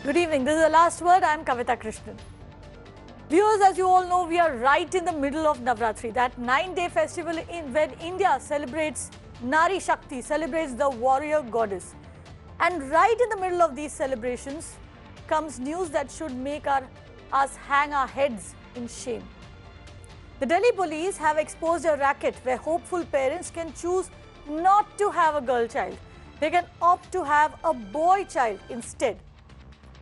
Good evening. This is the last word. I am Kavita Krishnan. Viewers, as you all know, we are right in the middle of Navratri, that 9-day festival when India celebrates Nari Shakti, celebrates the warrior goddess. And right in the middle of these celebrations comes news that should make us hang our heads in shame. The Delhi police have exposed a racket where hopeful parents can choose not to have a girl child. They can opt to have a boy child instead.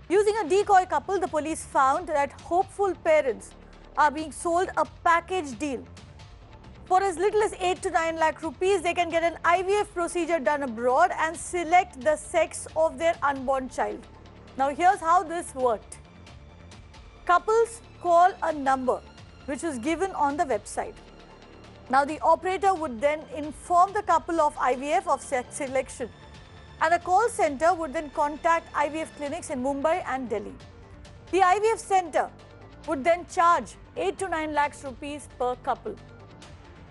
Using a decoy couple, the police found that hopeful parents are being sold a package deal. For as little as 8 to 9 lakh rupees, they can get an IVF procedure done abroad and select the sex of their unborn child. Now here's how this worked. Couples call a number which was given on the website. Now the operator would then inform the couple of IVF of sex selection, and a call center would then contact IVF clinics in Mumbai and Delhi. The IVF center would then charge 8 to 9 lakhs rupees per couple.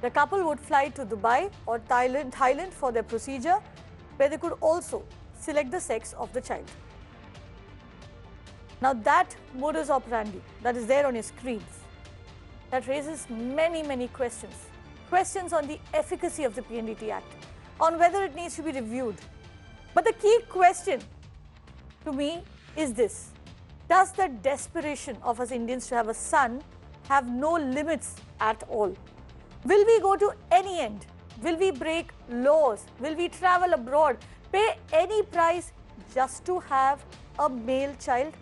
The couple would fly to Dubai or Thailand for their procedure, where they could also select the sex of the child. Now that modus operandi that is there on your screens, that raises many questions. Questions on the efficacy of the PNDT Act, on whether it needs to be reviewed. But the key question to me is this: does the desperation of us Indians to have a son have no limits at all? Will we go to any end? Will we break laws? Will we travel abroad, pay any price just to have a male child?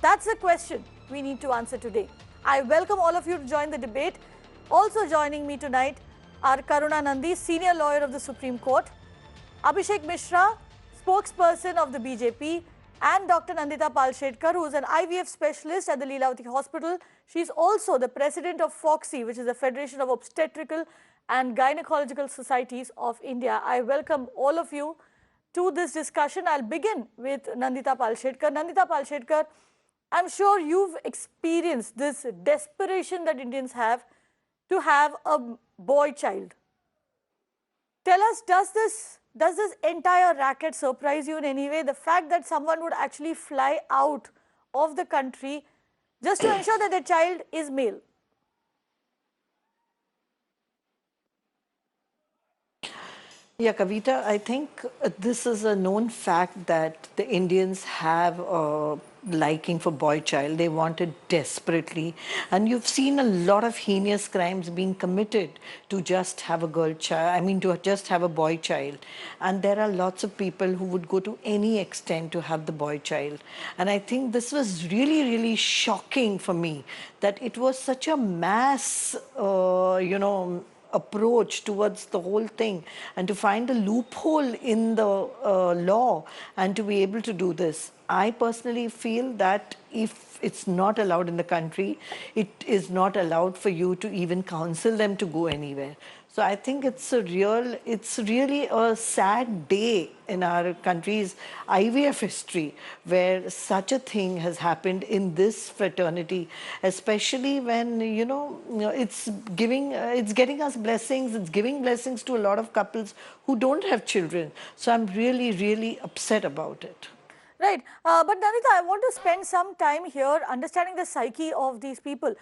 That's the question we need to answer today. I welcome all of you to join the debate. Also joining me tonight are Karuna Nandi, senior lawyer of the Supreme Court, Abhishek Mishra, spokesperson of the BJP, and Dr. Nandita Palshetkar, who is an IVF specialist at the Leelavati Hospital. She is also the president of FOXI, which is the Federation of Obstetrical and Gynecological Societies of India. I welcome all of you to this discussion. I'll begin with Nandita Palshetkar. Nandita Palshetkar, I'm sure you've experienced this desperation that Indians have to have a boy child. Tell us, does this entire racket surprise you in any way? The fact that someone would actually fly out of the country just to ensure that their child is male. Yeah, Kavita, I think this is a known fact that the Indians have a liking for boy child. They want it desperately. And you've seen a lot of heinous crimes being committed to just have a girl child, to just have a boy child. And there are lots of people who would go to any extent to have the boy child. And I think this was really shocking for me, that it was such a mass, approach towards the whole thing, and to find a loophole in the law and to be able to do this. I personally feel that if it's not allowed in the country, it is not allowed for you to even counsel them to go anywhere. So I think it's really a sad day in our country's IVF history where such a thing has happened in this fraternity, especially when, it's getting us blessings, it's giving blessings to a lot of couples who don't have children. So I'm really upset about it. Right. But Nandita, I want to spend some time here understanding the psyche of these people.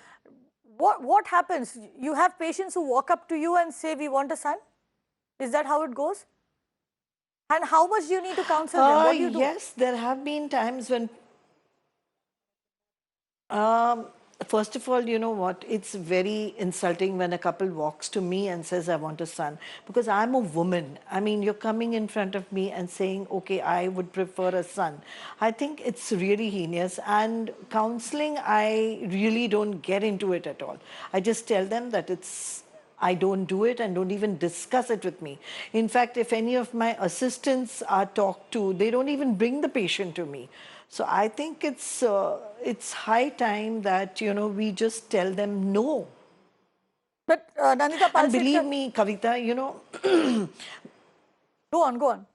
What happens? You have patients who walk up to you and say, we want a son? Is that how it goes? And how much do you need to counsel them? What do you do? Yes, there have been times when... First of all, you know what? It's very insulting when a couple walks to me and says, I want a son. Because I'm a woman. You're coming in front of me and saying, okay, I would prefer a son. I think it's really heinous. And counseling, I really don't get into it at all. I just tell them that I don't do it and don't even discuss it with me. In fact, if any of my assistants are talked to, they don't even bring the patient to me. So I think it's high time that, we just tell them no. But Nandita Palshetkar... And believe me, Kavita, Go on.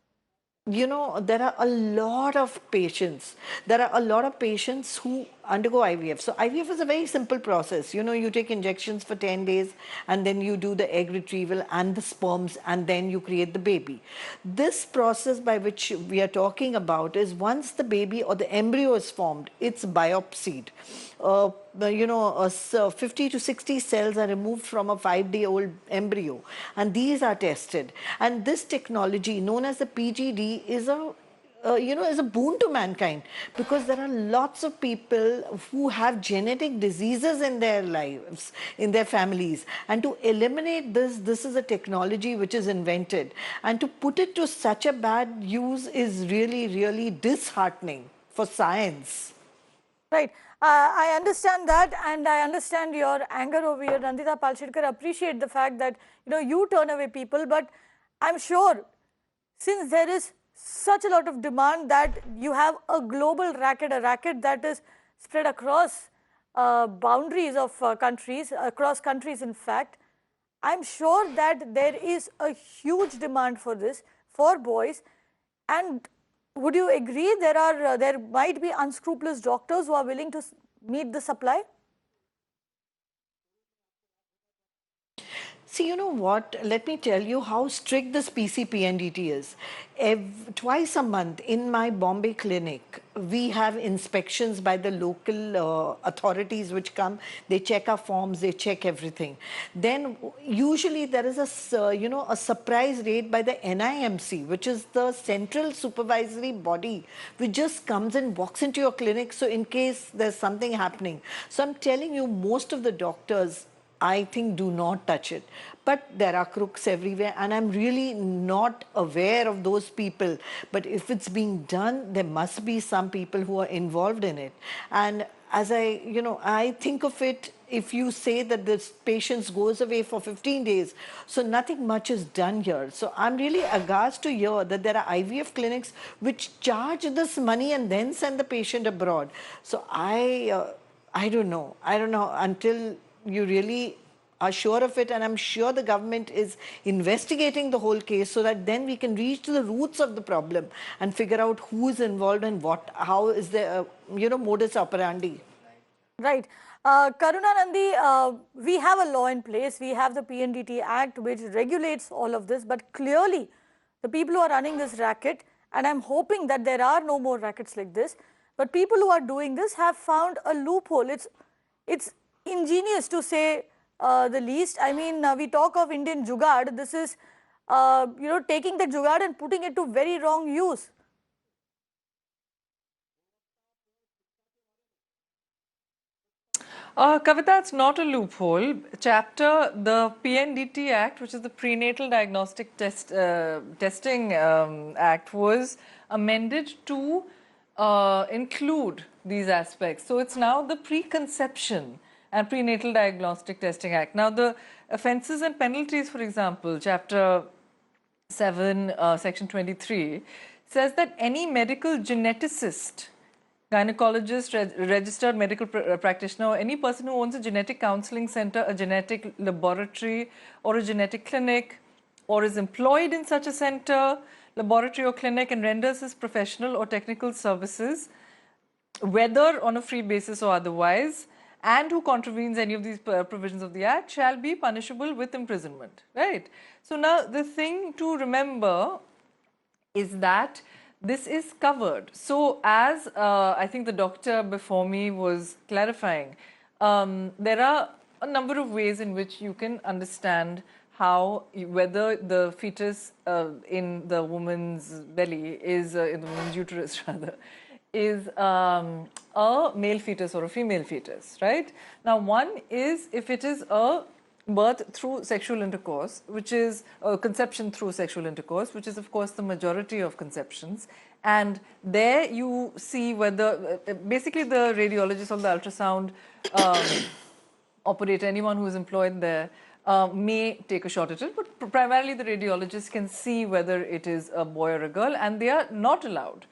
You know, there are a lot of patients. There are a lot of patients who undergo IVF. So IVF is a very simple process. You know, you take injections for 10 days and then you do the egg retrieval and the sperms and then you create the baby. This process by which we are talking about is once the baby or the embryo is formed, it's biopsied. Uh, 50 to 60 cells are removed from a 5-day-old embryo, and these are tested. And this technology, known as the PGD, is a boon to mankind, because there are lots of people who have genetic diseases in their lives, in their families. And to eliminate this, this is a technology which is invented. And to put it to such a bad use is really, really disheartening for science. Right. I understand that, and I understand your anger over here. Nandita Palshidkar, appreciate the fact that you turn away people, but I'm sure since there is such a lot of demand that you have a global racket, a racket that is spread across boundaries of countries, across countries in fact, I'm sure that there is a huge demand for this for boys. And would you agree there might be unscrupulous doctors who are willing to meet the supply? See, you know what? Let me tell you how strict this PNDT is. Twice a month in my Bombay clinic, we have inspections by the local authorities which come. They check our forms, they check everything. Then usually there is a surprise raid by the NIMC, which is the central supervisory body, which just comes and walks into your clinic. So in case there's something happening. So I'm telling you, most of the doctors, I think, do not touch it. But there are crooks everywhere, and I'm really not aware of those people. But if it's being done, there must be some people who are involved in it. And as I think of it, if you say that this patient goes away for 15 days, so nothing much is done here. So I'm really aghast to hear that there are IVF clinics which charge this money and then send the patient abroad. So I don't know. I don't know until you really are sure of it, and I'm sure the government is investigating the whole case so that then we can reach to the roots of the problem and figure out who is involved and how is the modus operandi. Right. Karuna Nandi, we have a law in place. We have the PNDT Act which regulates all of this, but clearly the people who are running this racket, and I'm hoping that there are no more rackets like this, but people who are doing this have found a loophole. It's ingenious to say the least. I mean, we talk of Indian jugaad. This is, taking the jugaad and putting it to very wrong use. Kavita, it's not a loophole. The PNDT Act, which is the Prenatal Diagnostic Testing Act, was amended to include these aspects. So it's now the Preconception and Prenatal Diagnostic Testing Act. Now, the offences and penalties, for example, Chapter 7, Section 23, says that any medical geneticist, gynecologist, registered medical practitioner, or any person who owns a genetic counseling center, a genetic laboratory, or a genetic clinic, or is employed in such a center, laboratory, or clinic, and renders his professional or technical services, whether on a free basis or otherwise, and who contravenes any of these provisions of the Act, shall be punishable with imprisonment. Right? So now the thing to remember is that this is covered. So as I think the doctor before me was clarifying, there are a number of ways in which you can understand whether the fetus in the woman's belly is, in the woman's uterus rather, is a male fetus or a female fetus, right? Now, one is if it is a birth through sexual intercourse, which is conception through sexual intercourse, which is of course the majority of conceptions. And there you see whether, basically the radiologist or the ultrasound operator, anyone who is employed there, may take a shot at it, but primarily the radiologist can see whether it is a boy or a girl, and they are not allowed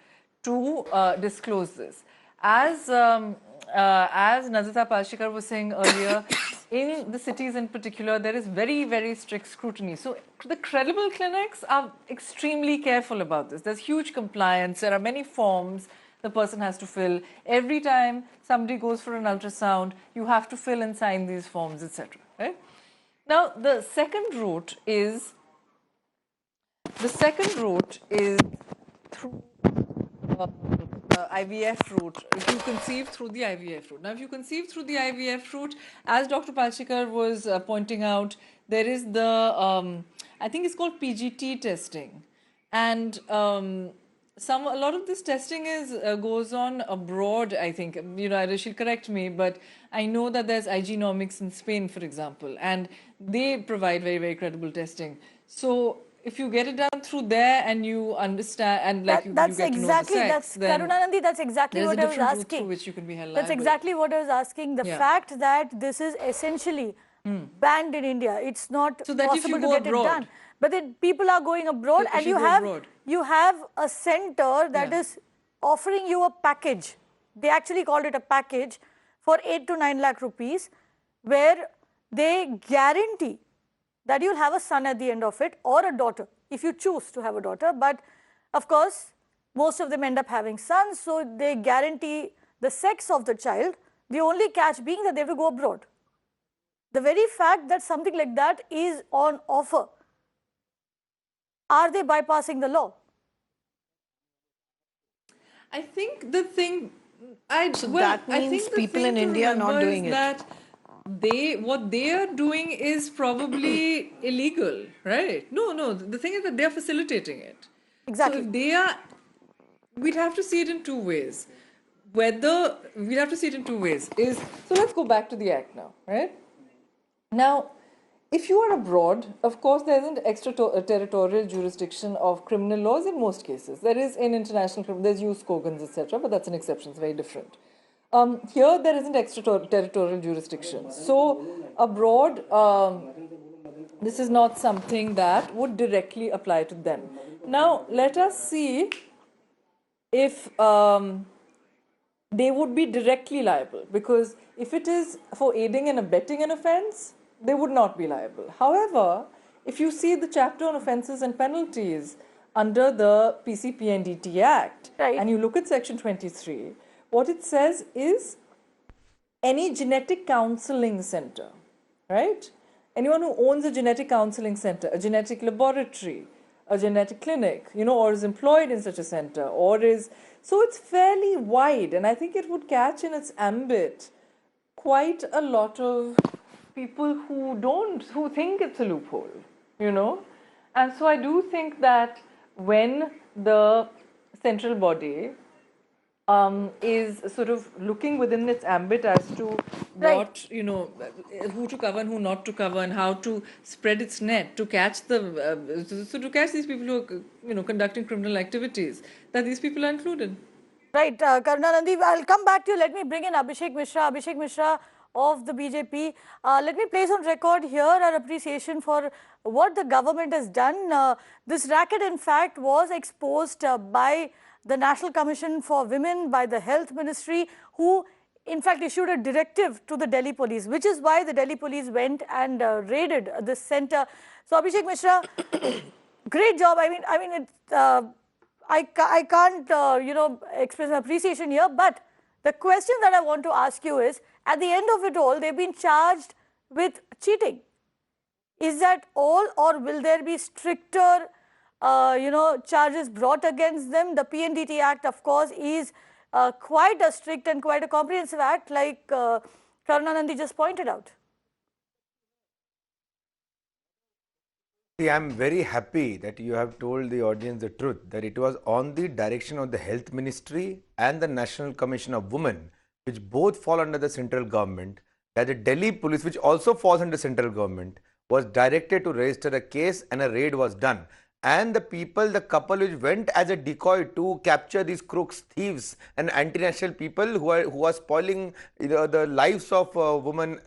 to disclose this. As Nandita Palshidkar was saying earlier, in the cities in particular, there is very, very strict scrutiny. So the credible clinics are extremely careful about this. There's huge compliance. There are many forms the person has to fill. Every time somebody goes for an ultrasound, you have to fill and sign these forms, etc. Right? Now, the second route is through IVF route, if you conceive through the IVF route. Now, if you conceive through the IVF route, as Dr. Palshikar was pointing out, there is the, I think it's called PGT testing. And a lot of this testing goes on abroad, I think. You know, she'll correct me, but I know that there's Igenomics in Spain, for example, and they provide very, very credible testing. So if you get it done through there and you understand and like you get to know the sex, then Karunanandi, that's exactly what I was asking. Through which you can be held That's liable. exactly what I was asking. The fact that this is essentially banned in India, it's not possible to get it done. But then people are going abroad, and you have a center that is offering you a package. They actually called it a package for 8 to 9 lakh rupees, where they guarantee that you'll have a son at the end of it, or a daughter, if you choose to have a daughter. But of course, most of them end up having sons, so they guarantee the sex of the child, the only catch being that they have to go abroad. The very fact that something like that is on offer, are they bypassing the law? I think the thing, that means people in India are not doing it. That what they are doing is probably illegal, right? No, the thing is that they are facilitating it. Exactly. So if they are, we'd have to see it in two ways. So let's go back to the Act now, right? Now, if you are abroad, of course, there isn't extraterritorial jurisdiction of criminal laws in most cases. There is in international criminal, there's jus cogens, etc., but that's an exception, it's very different. Here, there isn't extraterritorial jurisdiction. So, abroad, this is not something that would directly apply to them. Now, let us see if they would be directly liable, because if it is for aiding and abetting an offence, they would not be liable. However, if you see the chapter on offences and penalties under the PNDT Act, and you look at section 23, what it says is any genetic counselling centre, right? Anyone who owns a genetic counselling centre, a genetic laboratory, a genetic clinic, you know, or is employed in such a centre, or is, so it's fairly wide, and I think it would catch in its ambit quite a lot of people who think it's a loophole, you know. And so I do think that when the central body is sort of looking within its ambit as to what, you know, who to cover and who not to cover, and how to spread its net to catch to catch these people who are, you know, conducting criminal activities, that these people are included. Right, Karunanandi, I'll come back to you. Let me bring in Abhishek Mishra of the BJP. Let me place on record here our appreciation for what the government has done. This racket, in fact, was exposed by the National Commission for Women, by the Health Ministry, who in fact issued a directive to the Delhi police, which is why the Delhi police went and raided this center. So Abhishek Mishra, great job. I mean, it's, I can't you know, express my appreciation here, but the question that I want to ask you is, at the end of it all, they've been charged with cheating. Is that all, or will there be stricter you know, charges brought against them? The PNDT Act, of course, is quite a strict and quite a comprehensive act, like Karunanandi just pointed out. See, I'm very happy that you have told the audience the truth, that it was on the direction of the Health Ministry and the National Commission of Women, which both fall under the central government, that the Delhi police, which also falls under central government, was directed to register a case and a raid was done. And the couple which went as a decoy to capture these crooks, thieves and anti-national people who are spoiling the lives of women,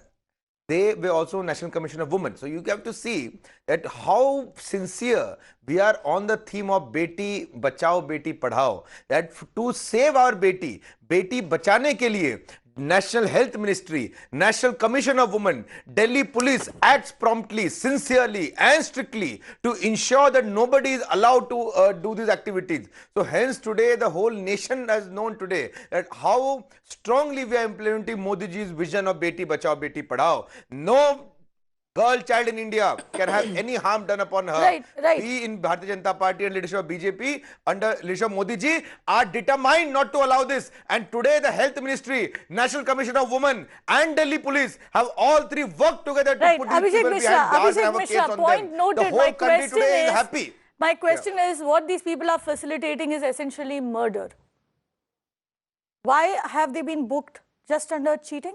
they were also National Commission of Women. So you have to see that how sincere we are on the theme of Beti Bachao, Beti Padhao, that to save our Beti, Beti bachane ke liye, National Health Ministry, National Commission of Women, Delhi Police acts promptly, sincerely and strictly to ensure that nobody is allowed to do these activities. So hence today the whole nation has known today that how strongly we are implementing Modi ji's vision of Beti Bachao, Beti Padhao. No girl child in India can have any harm done upon her. Right, right. We in Bharatiya Janata Party and leadership of BJP under leadership of Modi ji are determined not to allow this. And today the Health Ministry, National Commission of Women and Delhi Police have all three worked together to Right, put these Abhishek people Mishra, behind bars and Abhishek have a case Mishra, on point them. noted. The whole My country question today is is, happy. my question is, what these people are facilitating is essentially murder. Why have they been booked just under cheating?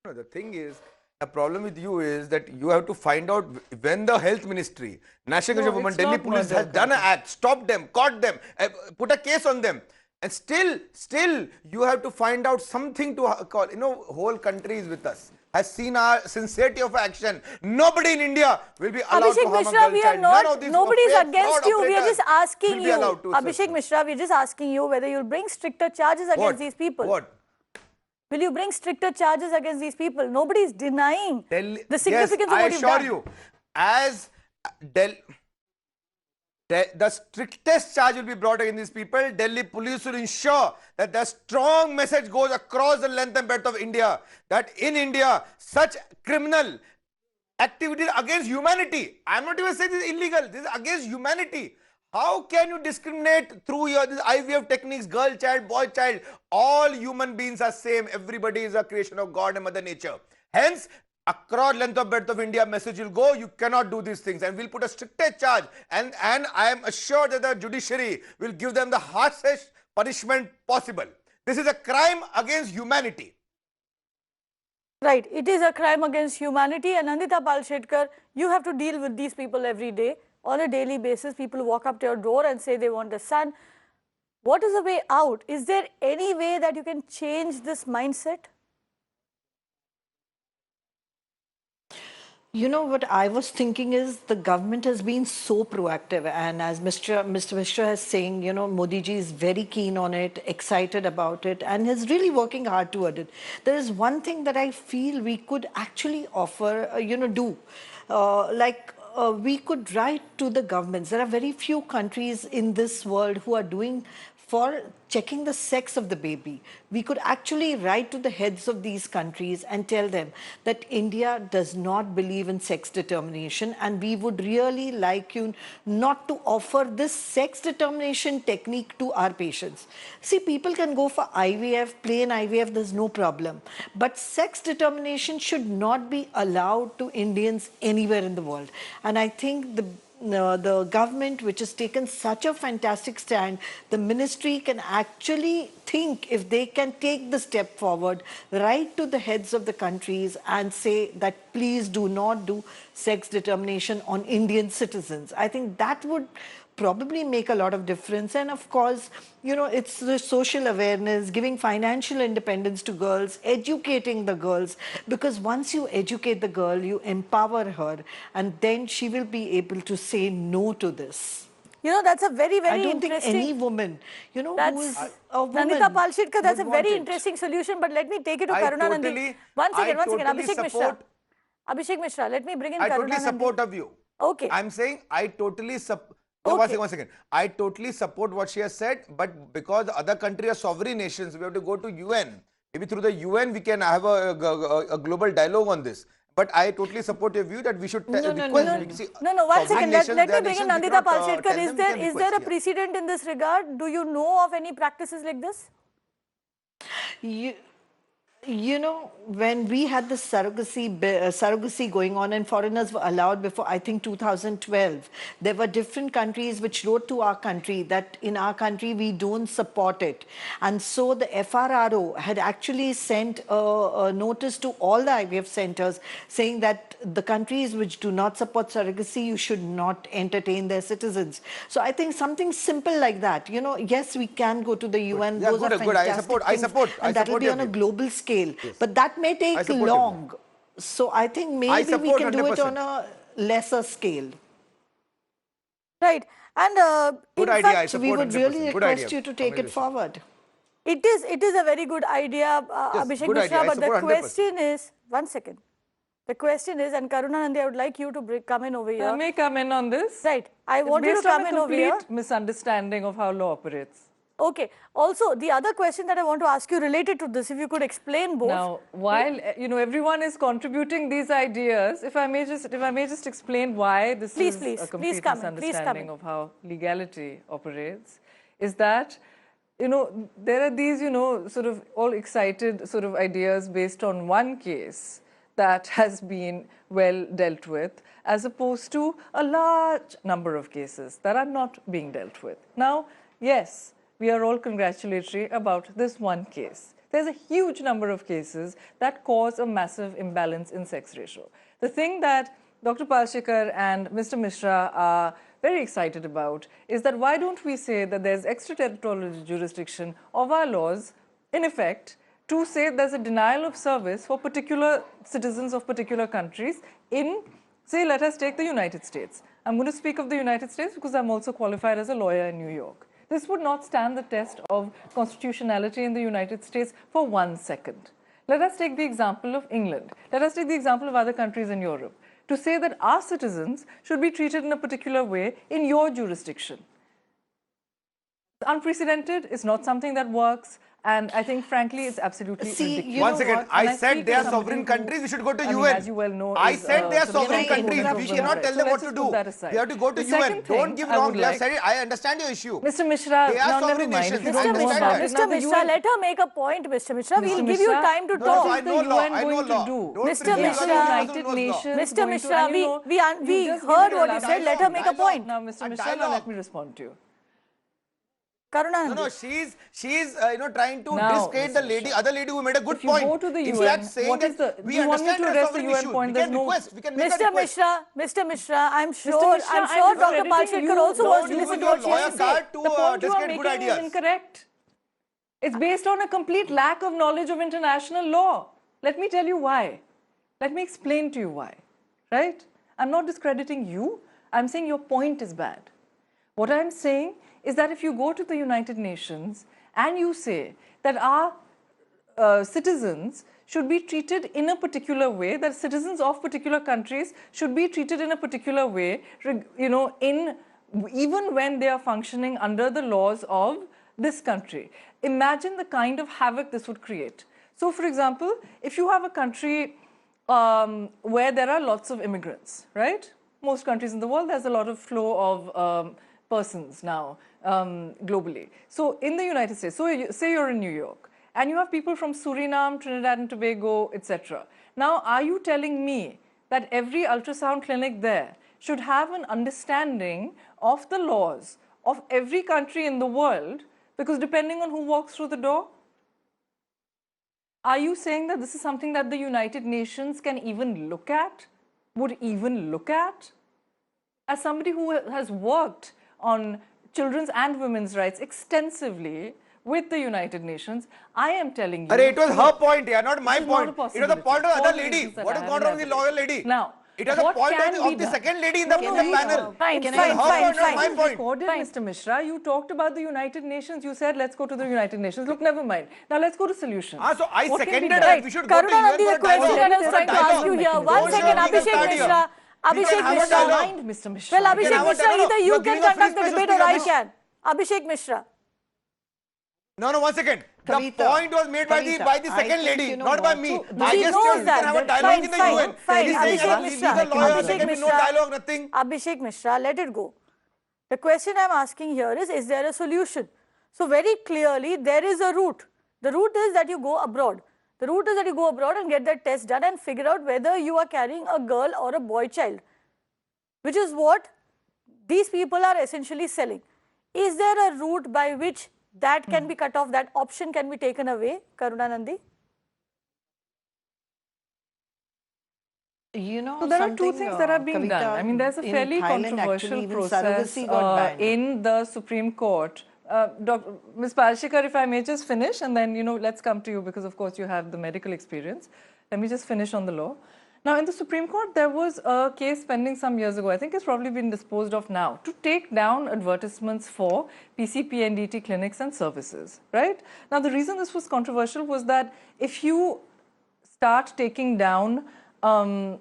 No, the thing is, the problem with you is that you have to find out when the Health Ministry, National Commission of Women, it's Delhi not Police murder, has done an act, stopped them, caught them, put a case on them. And still you have to find out something to call. You know, whole country is with us, has seen our sincerity of action. Nobody in India will be allowed to Abhishek harm Mishra, a we girl are child. None of not, these nobody is fake against fraud you. We are operators just asking will be you, allowed to Abhishek such Mishra, we are just asking you whether you'll bring stricter charges against these people. What? Will you bring stricter charges against these people? Nobody is denying the significance of what you've I done. assure you, as the strictest charge will be brought against these people. Delhi police will ensure that the strong message goes across the length and breadth of India that in India, such criminal activities against humanity. I am not even saying this is illegal. This is against humanity. How can you discriminate through your this IVF techniques, girl child, boy child? All human beings are same. Everybody is a creation of God and Mother Nature. Hence, across length of breadth of India, message will go, you cannot do these things. And we'll put a strictest charge. And I am assured that the judiciary will give them the harshest punishment possible. This is a crime against humanity. Right, it is a crime against humanity, and Nandita Palshetkar, you have to deal with these people every day. On a daily basis, people walk up to your door and say they want a son. What is the way out? Is there any way that you can change this mindset? You know, what I was thinking is the government has been so proactive, and as Mr. Mishra is saying, you know, Modi ji is very keen on it, excited about it, and is really working hard toward it. There is one thing that I feel we could actually offer, do. We could write to the governments. There are very few countries in this world who are doing for checking the sex of the baby. We could actually write to the heads of these countries and tell them that India does not believe in sex determination, and we would really like you not to offer this sex determination technique to our patients. See, people can go for IVF, plain IVF, there's no problem. But sex determination should not be allowed to Indians anywhere in the world. And I think the government, which has taken such a fantastic stand, the ministry can actually think if they can take the step forward, write to the heads of the countries and say that please do not do sex determination on Indian citizens. I think that would probably make a lot of difference. And of course, you know, it's the social awareness, giving financial independence to girls, educating the girls, because once you educate the girl, you empower her, and then she will be able to say no to this. You know, that's a very, very I don't think interesting... any woman, you know, who is a woman... Nandita Palshetkar, that's a would very want it. interesting solution, but let me take it to I Karuna totally- Nandi. One second, totally Abhishek Mishra. Abhishek Mishra, let me bring in I Karuna totally Nandi. support of you. Okay. I'm saying I totally support. Okay. One second. I totally support what she has said, but because other countries are sovereign nations, we have to go to UN. Maybe through the UN we can have a global dialogue on this. But I totally support your view that we should request. No, one second. Let me bring in Nandita Palshetkar. Is there a yeah. precedent in this regard? Do you know of any practices like this? You know, when we had the surrogacy going on and foreigners were allowed before, I think, 2012, there were different countries which wrote to our country that in our country we don't support it. And so the FRRO had actually sent a notice to all the IVF centers saying that the countries which do not support surrogacy, you should not entertain their citizens. So I think something simple like that, you know, yes, we can go to the UN. Yeah, those are fantastic I support. things, and that will be on a global scale. Yes. But that may take long. So I think maybe we can do it on a lesser scale. Right. And good in idea. fact, we would really request you to take it forward. It is a very good idea, Yes, Abhishek good idea. Mishra, I but the support 100%. question is, one second. The question is, and Karunanandi, I would like you to come in over here. I may come in on this. Right. I want you to Based on come a in over here. complete misunderstanding of how law operates. Okay. Also, the other question that I want to ask you related to this, if you could explain both. Now, while everyone is contributing these ideas, if I may just explain why this Please, is please, a please complete come in, misunderstanding of how legality operates, is that there are these sort of all excited sort of ideas based on one case that has been well dealt with, as opposed to a large number of cases that are not being dealt with. Now, yes, we are all congratulatory about this one case. There's a huge number of cases that cause a massive imbalance in sex ratio. The thing that Dr. Palshikar and Mr. Mishra are very excited about is that why don't we say that there's extraterritorial jurisdiction of our laws, in effect, to say there's a denial of service for particular citizens of particular countries in, say, let us take the United States. I'm going to speak of the United States because I'm also qualified as a lawyer in New York. This would not stand the test of constitutionality in the United States for 1 second. Let us take the example of England. Let us take the example of other countries in Europe. To say that our citizens should be treated in a particular way in your jurisdiction. Unprecedented, it's not something that works, and I think, frankly, it's absolutely ridiculous. you Once know again, what? I And said they are speak as sovereign somebody countries, we should go to I mean, UN. as you well know, I is, said they are sort of sovereign a countries, proponent we of cannot women's tell them rights. what So to let's just put do. that aside. We have to go to The UN. second Don't thing give I wrong, would they have like- said it, I understand your issue. Mr. Mishra, They are now never sovereign mind. nations. If you I don't know understand about that. it, now Mr. the Mishra, UN let her make a point, Mr. Mishra. We'll Mr. give you Mishra, time to No, talk. no, what I is know the law, UN I know going law. to do? Don't Mr. pretend you are Mishra, the only United person who knows law. Nations Mr. going Mishra, to, and you we just heard given what a you last said. Let her make a dialogue. point. Now, Mr. A Mishra, now dialogue. let me respond to you. Karunanandi. No, she's trying to Now, discredit Mr. the lady, Mishra, other lady who made a good if you point. go to the In UN, fact, saying what is that the- we do you want me understand to there are address the sovereign UN issues. point? We There's can no- request. We can make a request. Mr. Mishra, I'm sure Mishra, I'm Dr. discrediting Palshikar you. also No, wants to don't listen use to your what she has lawyer to card say. to The point you are discredit good making is ideas. incorrect. It's based on a complete lack of knowledge of international law. Let me tell you why. Let me explain to you why. Right? I'm not discrediting you. I'm saying your point is bad. What I'm saying is that if you go to the United Nations and you say that our citizens should be treated in a particular way, that citizens of particular countries should be treated in a particular way, even when they are functioning under the laws of this country. Imagine the kind of havoc this would create. So, for example, if you have a country where there are lots of immigrants, right? Most countries in the world, there's a lot of flow of persons now globally. So, in the United States, so say you're in New York, and you have people from Suriname, Trinidad and Tobago, etc. Now, are you telling me that every ultrasound clinic there should have an understanding of the laws of every country in the world, because depending on who walks through the door? Are you saying that this is something that the United Nations can even look at, would even look at? As somebody who has worked on children's and women's rights extensively with the United Nations, I am telling you... It was her point, yeah, not my This is point. not a It was the possibility. point of the For other lady. reasons that What I has have gone wrong with the lawyer lady? Now, it was the what point can of be the done? second lady in the No, panel. Fine, It was fine, her fine, point, not my fine. point. Recorded, Mr. Mishra, you talked about the United Nations. You said, let's go to the United Nations. Look, never mind. Now, let's go to solutions. So I What can be seconded done? that we should go to UN Karunanandi, for the a question that I dialogue. was For a trying to ask dialogue. you here. Don't One use second, legal Abhishek card Mishra. here. Abhishek have a Mishra. dialogue. Mind, Mr. Mishra. Well, can Abhishek have a Mishra, dialogue. either You you are can giving a free conduct the space to debate or speak, I Abhishek. can. Abhishek Mishra. No, 1 second. Kavita, The point was made by the Kavita, I second think lady, you know not by what? me. So I She just knows told you that. can have a That's dialogue fine, in the fine, UN. fine. He's saying Abhishek as a Mishra. legal lawyer, there Abhishek can be no Mishra. dialogue, nothing. Abhishek Mishra, let it go. The question I'm asking here is there a solution? So very clearly, there is a route. The route is that you go abroad. The route is that you go abroad and get that test done and figure out whether you are carrying a girl or a boy child, which is what these people are essentially selling. Is there a route by which that can be cut off, that option can be taken away, Karunanandi? You know, So there are two things that are being done. Kavita, I mean, there's a in fairly Thailand, controversial actually, even process surrogacy got banned. in the Supreme Court. Ms. Palshikar, if I may just finish, and then, let's come to you because, of course, you have the medical experience. Let me just finish on the law. Now, in the Supreme Court, there was a case pending some years ago. I think it's probably been disposed of now, to take down advertisements for PNDT clinics and services, right? Now, the reason this was controversial was that if you start taking down ads,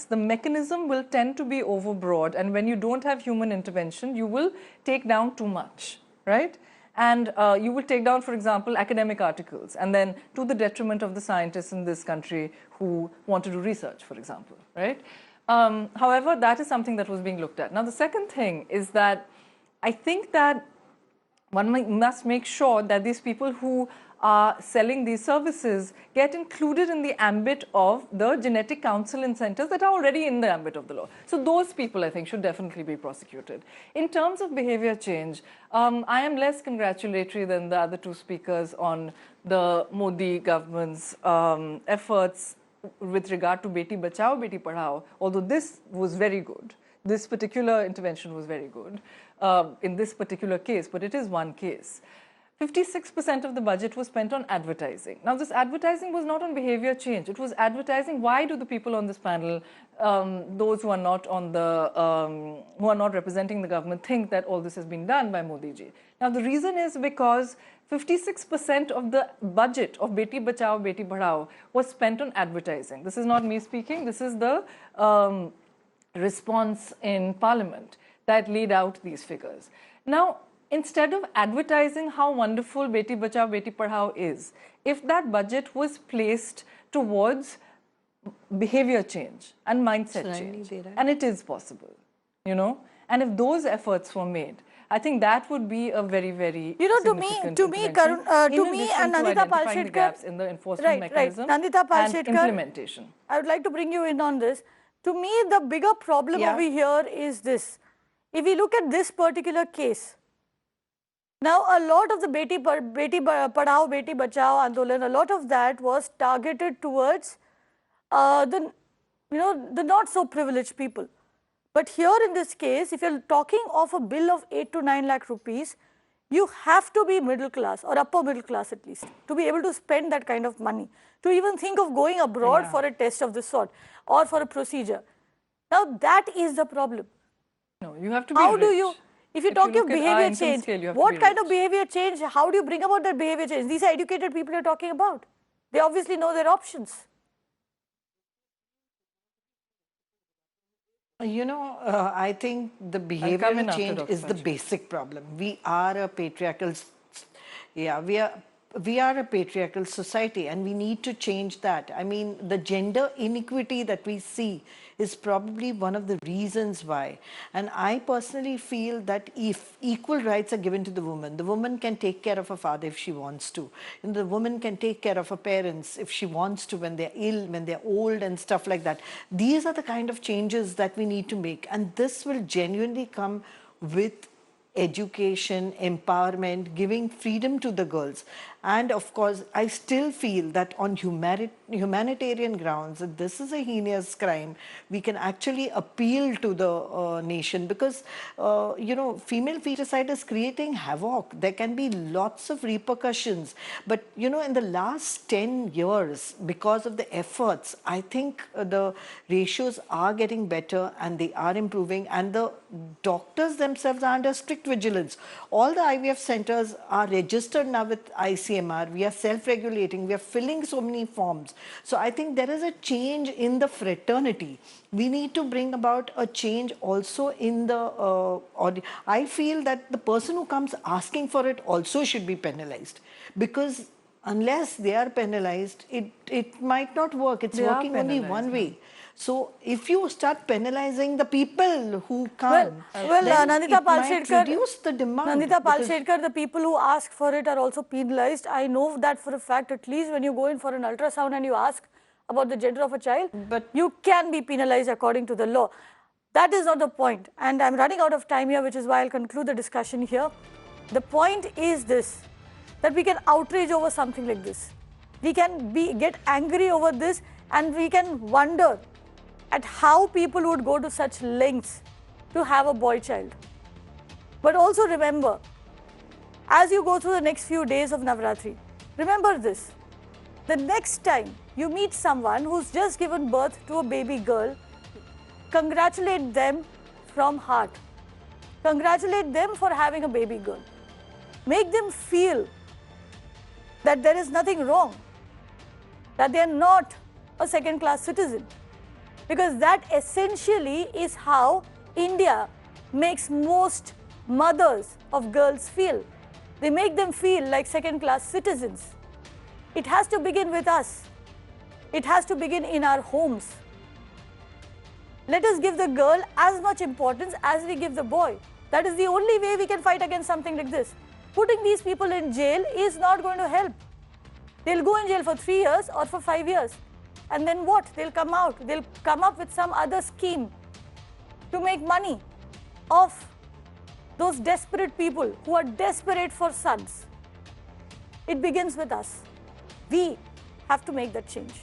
the mechanism will tend to be overbroad, and when you don't have human intervention, you will take down too much, right? And you will take down, for example, academic articles, and then to the detriment of the scientists in this country who want to do research, for example, right? However, that is something that was being looked at. Now, the second thing is that I think that one must make sure that these people who are selling these services get included in the ambit of the genetic counseling centers that are already in the ambit of the law. So those people, I think, should definitely be prosecuted. In terms of behavior change, I am less congratulatory than the other two speakers on the Modi government's efforts with regard to Beti Bachao, Beti Padhao, although this was very good. This particular intervention was very good in this particular case, but it is one case. 56% of the budget was spent on advertising. Now, this advertising was not on behavior change. It was advertising. Why do the people on this panel, those who are not on the, who are not representing the government, think that all this has been done by Modi ji? Now, the reason is because 56% of the budget of Beti Bachao, Beti Padhao was spent on advertising. This is not me speaking. This is the response in Parliament that laid out these figures. Now, instead of advertising how wonderful Beti Bachao, Beti Padhao is, if that budget was placed towards behavior change and mindset change, and it is possible, you know, and if those efforts were made, I think that would be a very, very significant to me, and Nandita Palshetkar, gaps in the enforcement mechanism Nandita Palshetkar, and implementation. I would like to bring you in on this. To me, the bigger problem over here is this. If we look at this particular case, now, a lot of the Beti Padhao, Beti Bachao Andolan, a lot of that was targeted towards the not so privileged people. But here in this case, if you're talking of a bill of 8 to 9 lakh rupees, you have to be middle class or upper middle class at least to be able to spend that kind of money, to even think of going abroad for a test of this sort or for a procedure. Now, that is the problem. No, you have to be rich. If you talk of behavior change, what kind of behavior change, how do you bring about that behavior change? These are educated people you're talking about. They obviously know their options. You know, I think the behavior change is the basic problem. We are a patriarchal, we are a patriarchal society, and we need to change that. I mean, the gender inequity that we see is probably one of the reasons why. And I personally feel that if equal rights are given to the woman can take care of her father if she wants to. And the woman can take care of her parents if she wants to, when they're ill, when they're old and stuff like that. These are the kind of changes that we need to make. And this will genuinely come with education, empowerment, giving freedom to the girls. And of course, I still feel that on humanitarian grounds, that this is a heinous crime. We can actually appeal to the nation because, you know, female feticide is creating havoc. There can be lots of repercussions. But, you know, in the last 10 years, because of the efforts, I think the ratios are getting better and they are improving. And the doctors themselves are under strict vigilance. All the IVF centers are registered now with ICMR. We are self-regulating. We are filling so many forms. So I think there is a change in the fraternity. We need to bring about a change also in the I feel that the person who comes asking for it also should be penalized, because unless they are penalized, it might not work. It's working only one way. So if you start penalizing the people who come, then Nandita it might Palshetkar, reduce the demand. Nandita Palshetkar, the people who ask for it are also penalized. I know that for a fact. At least when you go in for an ultrasound and you ask about the gender of a child, but you can be penalized according to the law. That is not the point. And I'm running out of time here, which is why I'll conclude the discussion here. The point is this, that we can outrage over something like this. We can get angry over this, and we can wonder at how people would go to such lengths to have a boy child. But also remember, as you go through the next few days of Navratri, remember this, The next time you meet someone who's just given birth to a baby girl, congratulate them from heart. Congratulate them for having a baby girl. Make them feel that there is nothing wrong, that they are not a second-class citizen. Because that essentially is how India makes most mothers of girls feel. They make them feel like second-class citizens. It has to begin with us. It has to begin in our homes. Let us give the girl as much importance as we give the boy. That is the only way we can fight against something like this. Putting these people in jail is not going to help. They'll go in jail for 3 years or for 5 years. And then what? They'll come out. They'll come up with some other scheme to make money off those desperate people who are desperate for sons. It begins with us. We have to make that change.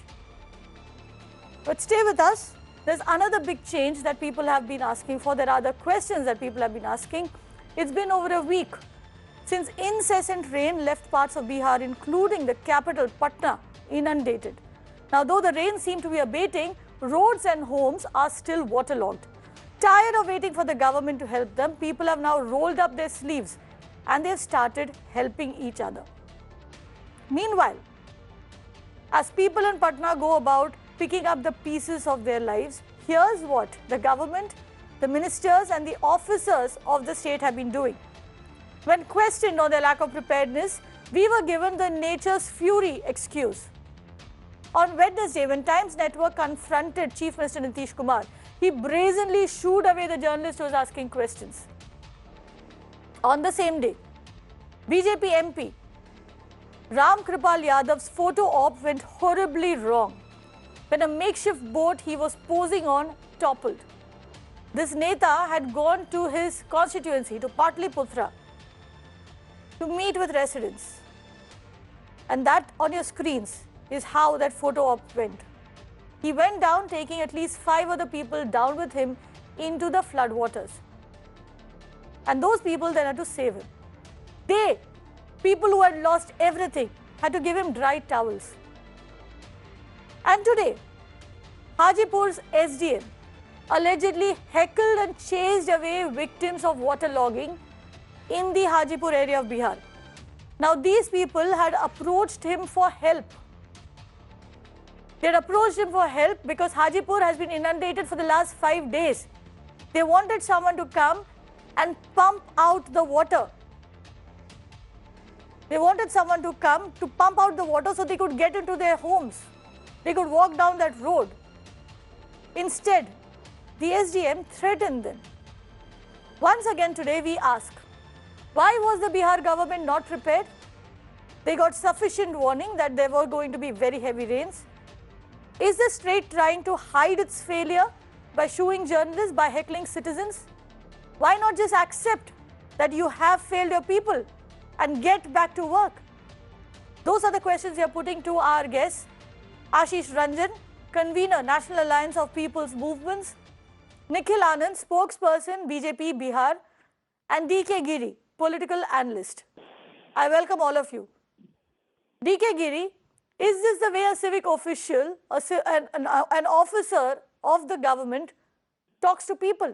But stay with us. There's another big change that people have been asking for. There are other questions that people have been asking. It's been over a week since incessant rain left parts of Bihar, including the capital, Patna, inundated. Now, though the rain seemed to be abating, roads and homes are still waterlogged. Tired of waiting for the government to help them, people have now rolled up their sleeves and they've started helping each other. Meanwhile, as people in Patna go about picking up the pieces of their lives, here's what the government, the ministers and the officers of the state have been doing. When questioned on their lack of preparedness, we were given the nature's fury excuse. On Wednesday, when Times Network confronted Chief Minister Nitish Kumar, he brazenly shooed away the journalist who was asking questions. On the same day, BJP MP Ram Kripal Yadav's photo op went horribly wrong when a makeshift boat he was posing on toppled. This Neta had gone to his constituency, to Patliputra, to meet with residents. And that on your screens is how that photo op went. He went down taking at least 5 other people down with him into the floodwaters. And those people then had to save him. They, people who had lost everything, had to give him dry towels. And today, Hajipur's SDM allegedly heckled and chased away victims of waterlogging in the Hajipur area of Bihar. Now, these people had approached him for help. They had approached him for help because Hajipur has been inundated for the last 5 days. They wanted someone to come and pump out the water. They wanted someone to come to pump out the water so they could get into their homes. They could walk down that road. Instead, the SDM threatened them. Once again today we ask, why was the Bihar government not prepared? They got sufficient warning that there were going to be very heavy rains. Is the state trying to hide its failure by shooing journalists, by heckling citizens? Why not just accept that you have failed your people and get back to work? Those are the questions we are putting to our guests. Ashish Ranjan, convener, National Alliance of People's Movements; Nikhil Anand, spokesperson, BJP Bihar; and DK Giri, political analyst. I welcome all of you. DK Giri, is this the way a civic official, an officer of the government talks to people?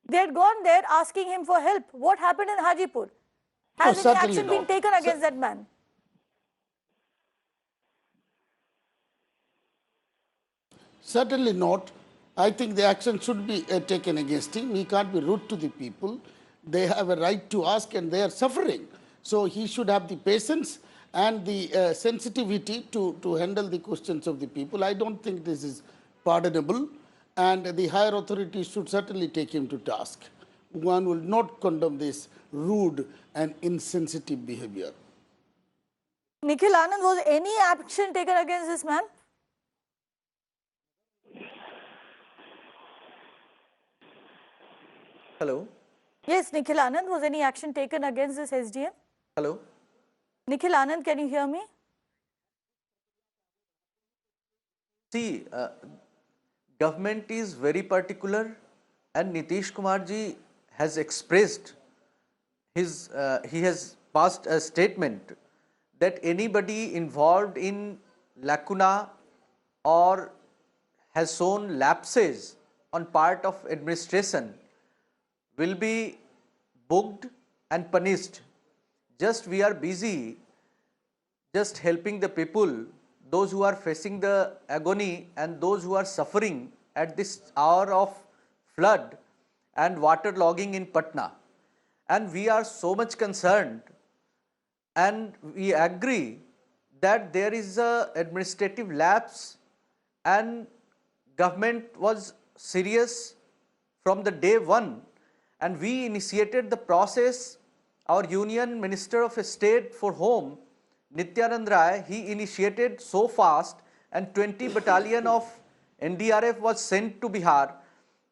They had gone there asking him for help. What happened in Hajipur? Has any action been taken against that man? Certainly not. I think the action should be taken against him. We can't be rude to the people. They have a right to ask and they are suffering. So he should have the patience and the sensitivity to handle the questions of the people. I don't think this is pardonable, and the higher authorities should certainly take him to task. One will not condemn this rude and insensitive behavior. Nikhil Anand, was any action taken against this man? Hello. Yes, Nikhil Anand, was any action taken against this SDM? Hello. Nikhil Anand, can you hear me? See, government is very particular, and Nitish Kumar ji has expressed his, he has passed a statement that anybody involved in lacuna or has shown lapses on part of administration will be booked and punished. Just we are busy just helping the people, those who are facing the agony and those who are suffering at this hour of flood and water logging in Patna. And we are so much concerned, and we agree that there is a administrative lapse, and government was serious from the day one, and we initiated the process. Our Union Minister of State for Home, Nityanand Rai, he initiated so fast, and 20 battalion of NDRF was sent to Bihar.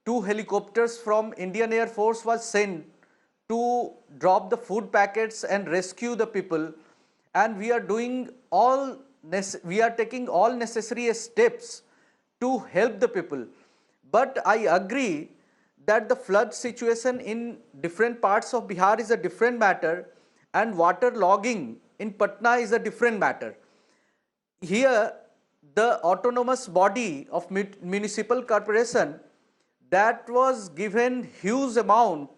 2 helicopters from Indian Air Force was sent to drop the food packets and rescue the people. And we are doing all, we are taking all necessary steps to help the people. But I agree that the flood situation in different parts of Bihar is a different matter, and water logging in Patna is a different matter. Here, the autonomous body of municipal corporation that was given huge amount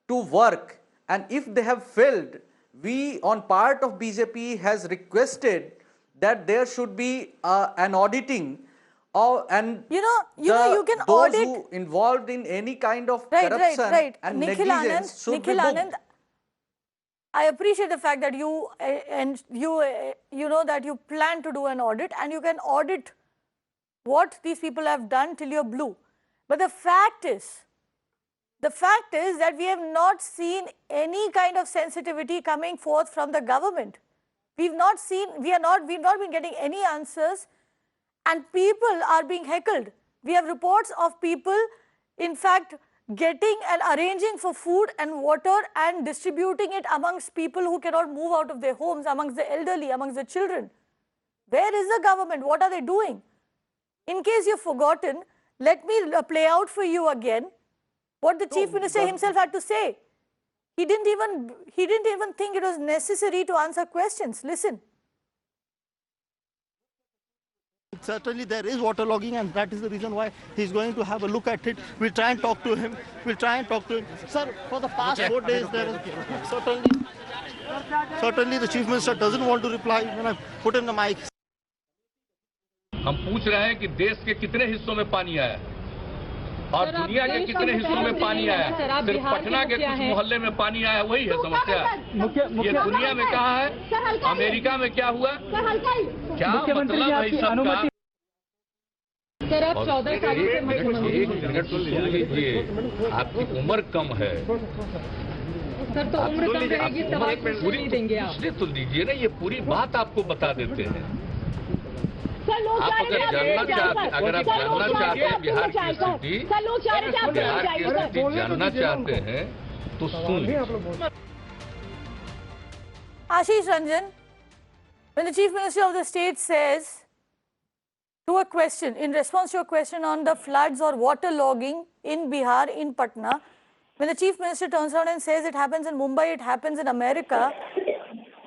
to work, and if they have failed, we on part of BJP has requested that there should be an auditing and you can those audit who involved in any kind of right, corruption and Nikhil negligence Anand, should Nikhil be booked. Anand, I appreciate the fact that you that you plan to do an audit, and you can audit what these people have done till you're blue. But the fact is that we have not seen any kind of sensitivity coming forth from the government. We've not been getting any answers, and people are being heckled. We have reports of people, in fact, getting and arranging for food and water and distributing it amongst people who cannot move out of their homes, amongst the elderly, amongst the children. Where is the government? What are they doing? In case you've forgotten, let me play out for you again what the Chief Minister himself had to say. He didn't even think it was necessary to answer questions. Listen. Certainly there is waterlogging, and that is the reason why he's going to have a look at it. We'll try and talk to him. Sir, for the past 4 days, there is certainly the Chief Minister doesn't want to reply when I put in the mic. हम पूछ रहे हैं कि देश के कितने हिस्सों में पानी आया और दुनिया के कितने हिस्सों में पानी आया, सिर्फ पटना के कुछ मोहल्ले में पानी आया, वही है समस्या। ये दुनिया में कहाँ है, अमेरिका में क्या हुआ, क्या मतलब है इस सब का? सर आप 14 साल से मुख्यमंत्री, एक मिनट तो सुन लीजिए, आपकी उम्र कम है। सर तो उम्र कम रहेगी, सवाल पूरी नहीं देंगे आप? पूछने तो दीजिए ना, ये पूरी बात आपको बता देते हैं। आप अगर जानना चाहते हैं बिहार की स्थिति, जानना चाहते हैं तो सुन। Ashish Ranjan, when the Chief Minister of the state says to a question, in response to a question on the floods or water logging in Bihar, in Patna, when the Chief Minister turns around and says it happens in Mumbai, it happens in America,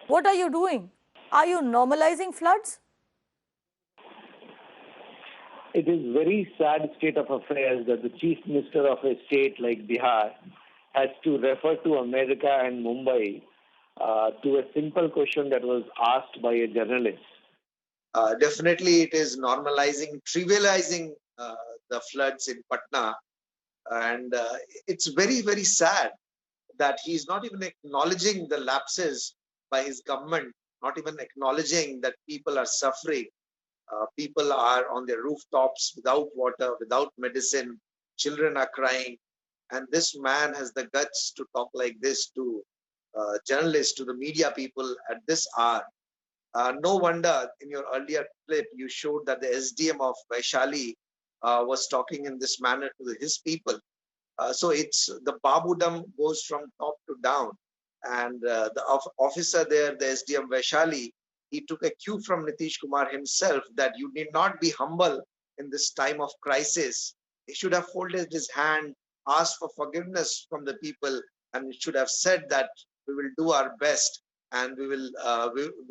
what are you doing? Are you normalizing floods? It is very sad state of affairs that the Chief Minister of a state like Bihar has to refer to America and Mumbai to a simple question that was asked by a journalist. Definitely it is normalizing, trivializing the floods in Patna, and it's very, very sad that he's not even acknowledging the lapses by his government, not even acknowledging that people are suffering. People are on their rooftops without water, without medicine, children are crying, and this man has the guts to talk like this to journalists, to the media people at this hour. No wonder in your earlier clip you showed that the SDM of Vaishali was talking in this manner to his people. So it's the Babudam goes from top to down, and the officer there, the SDM Vaishali, he took a cue from Nitish Kumar himself that you need not be humble in this time of crisis. He should have folded his hand, asked for forgiveness from the people, and should have said that we will do our best. and we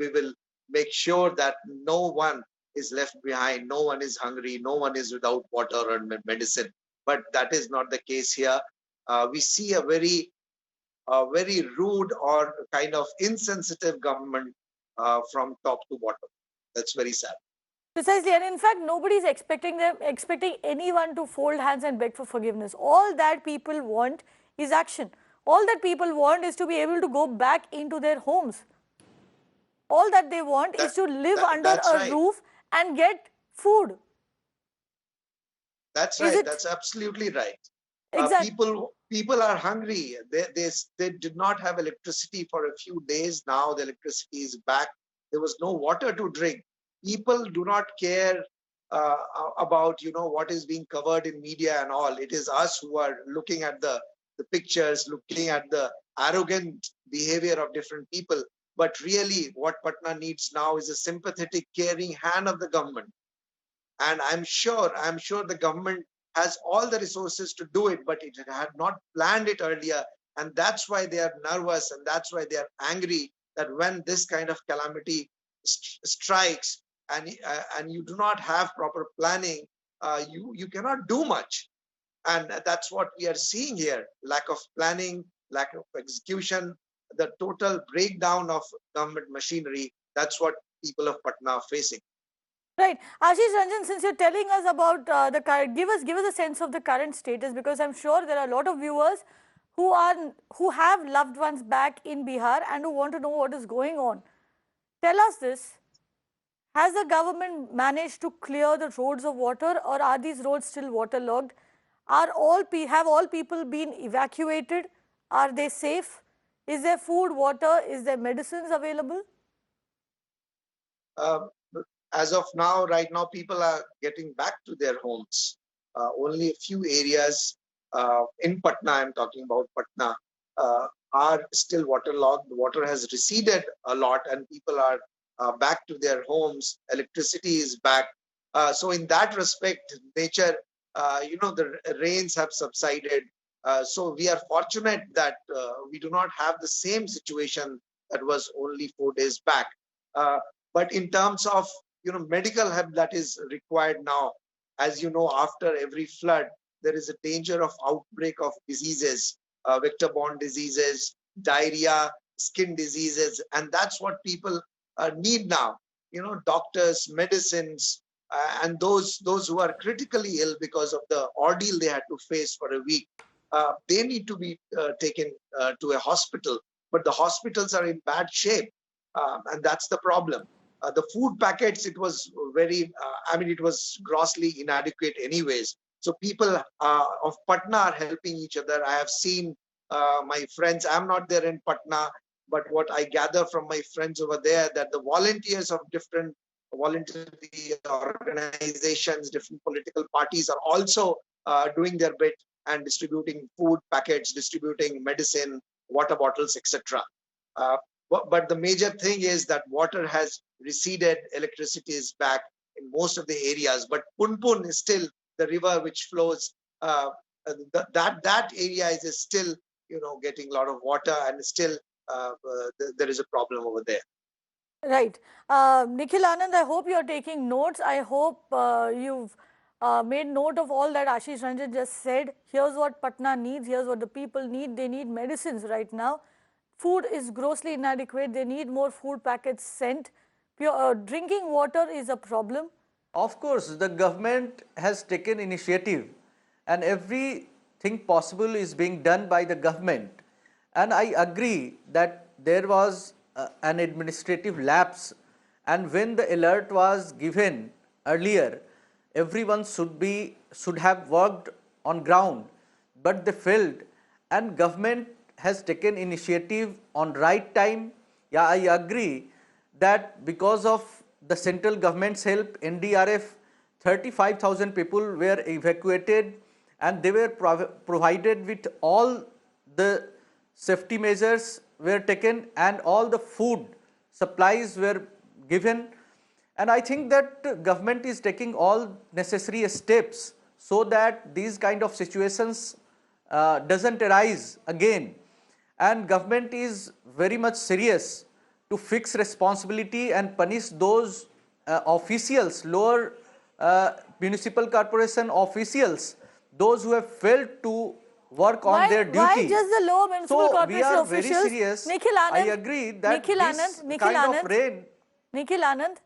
will make sure that no one is left behind, no one is hungry, no one is without water or medicine. But that is not the case here. We see a very rude or kind of insensitive government from top to bottom. That's very sad. Precisely, and in fact, nobody is expecting anyone to fold hands and beg for forgiveness. All that people want is action. All that people want is to be able to go back into their homes. All that they want is to live under a right. roof and get food. That's right. That's absolutely right. Exactly. People are hungry. They did not have electricity for a few days. Now the electricity is back. There was no water to drink. People do not care about what is being covered in media and all. It is us who are looking at the pictures, looking at the arrogant behavior of different people. But really, what Patna needs now is a sympathetic, caring hand of the government. And I'm sure the government has all the resources to do it, but it had not planned it earlier. And that's why they are nervous, and that's why they are angry that when this kind of calamity strikes and you do not have proper planning, you cannot do much. And that's what we are seeing here: lack of planning, lack of execution, the total breakdown of government machinery. That's what people of Patna are facing. Right. Ashish Ranjan, since you're telling us about the current, give us a sense of the current status, because I'm sure there are a lot of viewers who have loved ones back in Bihar and who want to know what is going on. Tell us this. Has the government managed to clear the roads of water, or are these roads still waterlogged? Have all people been evacuated? Are they safe? Is there food, water? Is there medicines available? As of now, right now, people are getting back to their homes. Only a few areas in Patna, I'm talking about Patna, are still waterlogged. The water has receded a lot and people are back to their homes. Electricity is back. So in that respect, nature, the rains have subsided. So we are fortunate that we do not have the same situation that was only 4 days back. But in terms of medical help that is required now, as you know, after every flood, there is a danger of outbreak of diseases, vector-borne diseases, diarrhea, skin diseases, and that's what people need now. Doctors, medicines, and those who are critically ill because of the ordeal they had to face for a week, they need to be taken to a hospital. But the hospitals are in bad shape, and that's the problem. The food packets, it was it was grossly inadequate anyways. So people of Patna are helping each other. I have seen my friends, I'm not there in Patna, but what I gather from my friends over there, that the volunteers of different voluntary organizations, different political parties are also doing their bit and distributing food packets, distributing medicine, water bottles, etc. But the major thing is that water has receded, electricity is back in most of the areas, but Punpun is still the river which flows. That area is still, getting a lot of water, and still there is a problem over there. Right. Nikhil Anand, I hope you're taking notes. I hope you've made note of all that Ashish Ranjan just said. Here's what Patna needs. Here's what the people need. They need medicines right now. Food is grossly inadequate. They need more food packets sent. Drinking water is a problem. Of course, the government has taken initiative and everything possible is being done by the government. And I agree that there was an administrative lapse, and when the alert was given earlier, everyone should have worked on ground, but they failed, and government has taken initiative on right time. Yeah, I agree that because of the central government's help, NDRF, 35,000 people were evacuated and they were provided with all the safety measures were taken and all the food supplies were given. And I think that government is taking all necessary steps so that these kind of situations doesn't arise again. And government is very much serious to fix responsibility and punish those officials, lower municipal corporation officials, those who have failed to work on their duty. Why just the lower municipal corporation we are officials? very serious. Nikhil Anand, I agree that Nikhil this Anand, kind of rain. Nikhil Anand,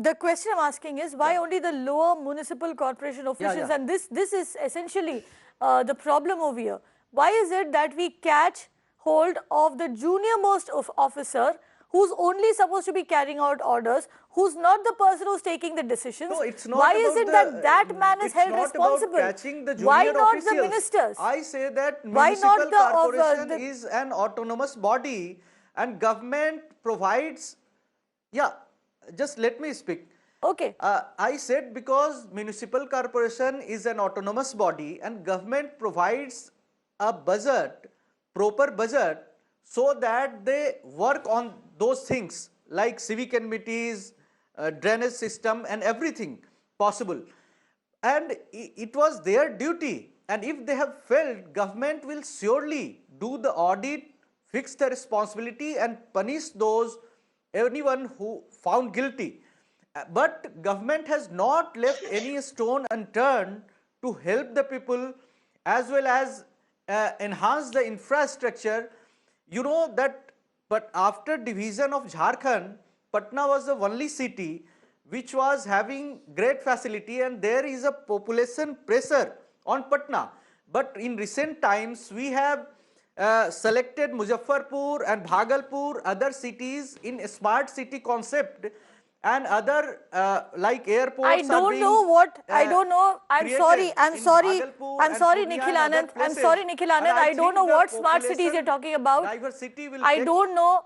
the question I'm asking is why only the lower municipal corporation officials? And this is essentially the problem over here. Why is it that we catch hold of the junior most officer who's only supposed to be carrying out orders, who's not the person who's taking the decisions? No, it's not. Why is it that man is held responsible? Catching the junior Why not officials? the ministers? I say that Why municipal not the corporation is an autonomous body and government provides. Yeah, just let me speak. Okay. I said because municipal corporation is an autonomous body and government provides a budget, proper budget, so that they work on those things like civic amenities, drainage system and everything possible. And it was their duty. And if they have failed, government will surely do the audit, fix the responsibility and punish anyone who found guilty. But government has not left any stone unturned to help the people as well as enhance the infrastructure. You know that, but after division of Jharkhand, Patna was the only city which was having great facility and there is a population pressure on Patna. But in recent times, we have selected Muzaffarpur and Bhagalpur, other cities in a smart city concept and other like airports. I don't know what, I don't know, I'm sorry, Nikhil Anand, I don't know what smart cities you're talking about. I don't know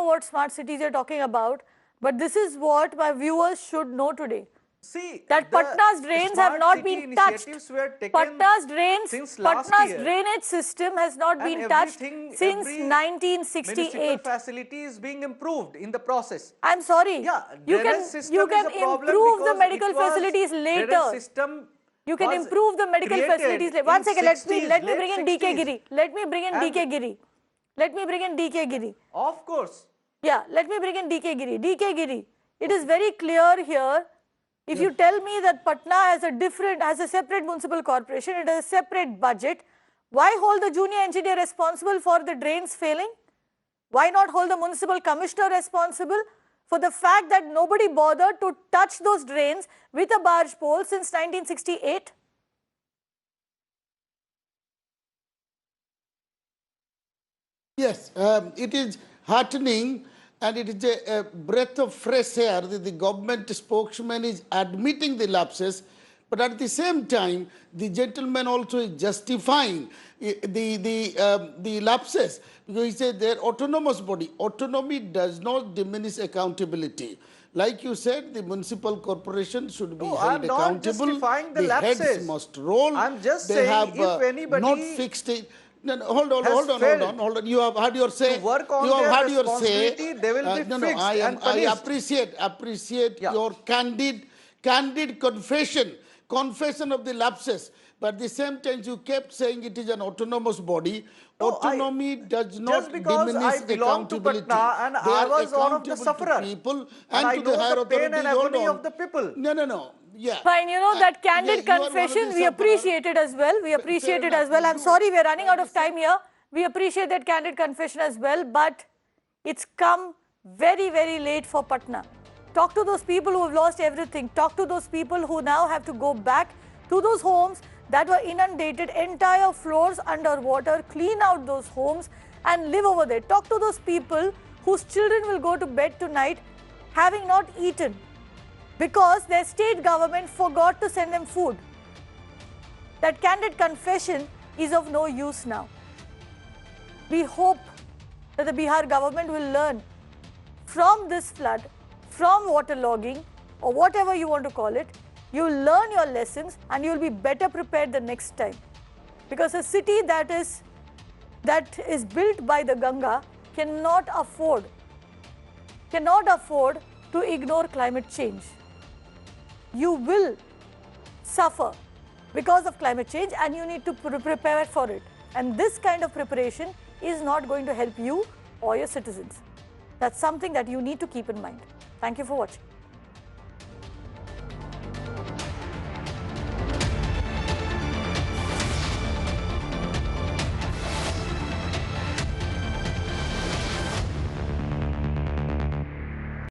what smart cities you're talking about, but this is what my viewers should know today. See, that Patna's drains have not been touched. Patna's drainage system has not been touched since 1968. Municipal facility is being improved in the process. I'm sorry. Yeah, you can improve the medical facilities later. You can improve the medical facilities later. One second, let me bring in DK Giri. Let me bring in DK Giri. Of course. Yeah, let me bring in DK Giri. DK Giri, it is very clear here. If you tell me that Patna has a separate municipal corporation, it has a separate budget, why hold the junior engineer responsible for the drains failing? Why not hold the municipal commissioner responsible for the fact that nobody bothered to touch those drains with a barge pole since 1968? Yes, it is heartening. And it is a breath of fresh air that the government spokesman is admitting the lapses, but at the same time, the gentleman also is justifying the lapses because he said they're autonomous body. Autonomy does not diminish accountability. Like you said, the municipal corporation should be held accountable. I'm not justifying the lapses. Heads must roll. I'm just saying if anybody not fixed it. No, hold on. You have had your say. To work on you have their had your say. They will be fixed and punished. I appreciate your candid confession of the lapses. But at the same time, you kept saying it is an autonomous body. Autonomy does not diminish accountability. To Patna and I was one of the sufferers. People and I know the pain and agony of the people. No. Yeah. Fine, you know that candid confession, we appreciate it as well. I'm sorry, we're running out of time here. We appreciate that candid confession as well, but it's come very, very late for Patna. Talk to those people who have lost everything. Talk to those people who now have to go back to those homes that were inundated, entire floors underwater, clean out those homes and live over there. Talk to those people whose children will go to bed tonight having not eaten, because their state government forgot to send them food. That candid confession is of no use now. We hope that the Bihar government will learn from this flood, from waterlogging, or whatever you want to call it. You will learn your lessons and you will be better prepared the next time. Because a city that is built by the Ganga cannot afford to ignore climate change. You will suffer because of climate change and you need to prepare for it. And this kind of preparation is not going to help you or your citizens. That's something that you need to keep in mind. Thank you for watching.